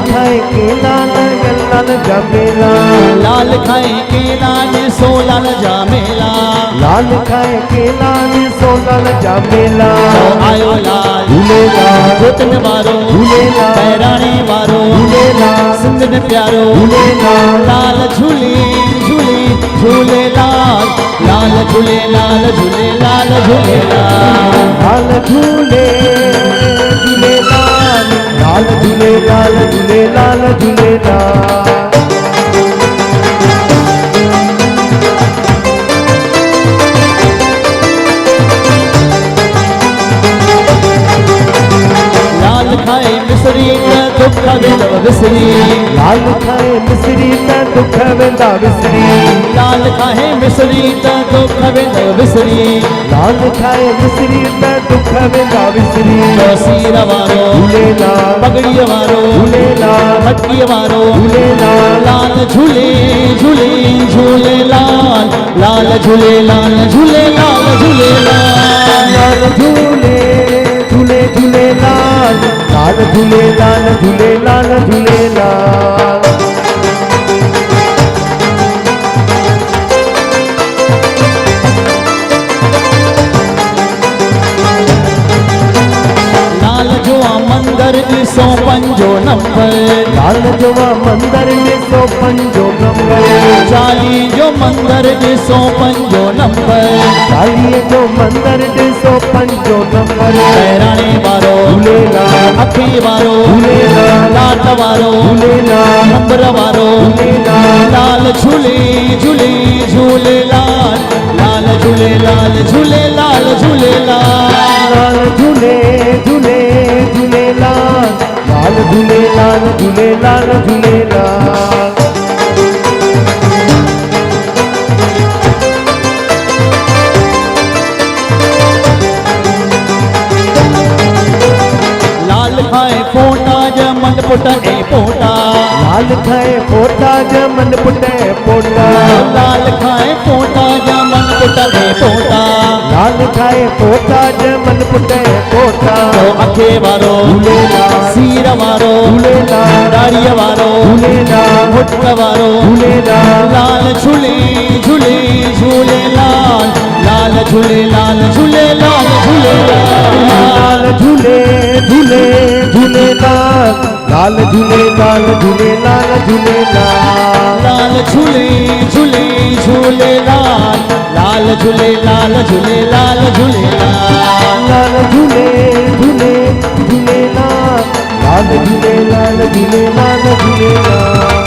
खाए केला लाल जमेला, लाल खाए केला ने सो लाल जामेला, लाल खाए केला ने सो लाल जमेला। आयो लाल झूलेलाल गोतन वारो, झूलेलाल बहिराणे वारो, झूलेलाल सिंध में प्यारो, झूलेलाल लाल झूले झूले झूलेलाल, लाल झूलेलाल झूलेलाल झूलेलाल, लाल झूले झूलेलाल, लाल झूलेलाल झूलेलाल झूलेलाल। लाल खाए मिसरी त दुख वेंदव विसरी, लाल खाए मिसरी त दुख वेंदा विसरी, लाल खाए मिसरी त दुख वेंदव विसरी, लाल खाए मिसरी त दुख वेंदा विसरी। सीर वारो झूलेलाल पगड़ीअ वारो, झूलेलाल मटकीअ वारो, झूलेलाल लाल झूले झूले झूलेलाल, लाल झूलेलाल झूलेलाल झूलेलाल, लाल झूले झूले झूलेलाल, लाल झूलेलाल झूलेलाल झूलेलाल। लाल जो मंदिर ॾिसो पंजो नंबर, लाल जो मंदिर ॾिसो पंजो नंबर, चाली जो मंदिर ॾिसो पंजो नंबर, चालीह जो मंदिर ॾिसो पंजो नंबर। बहिराणे वारो, झूलेलाल अखी वारो, झूलेलाल लाट वारो, झूलेलाल नंबर वारो, झूलेलाल लाल झूले झूले झूलेलाल, लाल झूलेलाल झूलेलाल झूलेलाल, लाल झूले झूले झूलेलाल, लाल झूलेलाल झूलेलाल झूलेलाल। लाल खाए पोटा जमन पुट ए पोटा, लाल खाए पोटा जमन पुट पोटा, लाल खाए पोटा जमन पुट ए पोटा, लाल खाए पोटा जमन पुट पोटा। अखे वारो, झूलेलाल सीर वारो, झूलेलाल दाड़ीअ वारो, झूलेलाल मुठ वारो, झूलेलाल लाल झूले झूले झूलेलाल, लाल झूलेलाल झूलेलाल झूलेलाल, लाल झूले झूले झूलेलाल, लाल झूलेलाल झूलेलाल झूलेलाल। लाल झूले झूले झूलेलाल, लाल झूलेलाल झूलेलाल झूलेलाल, लाल झूले झूले झूलेलाल, लाल झूलेलाल झूलेलाल झूलेलाल।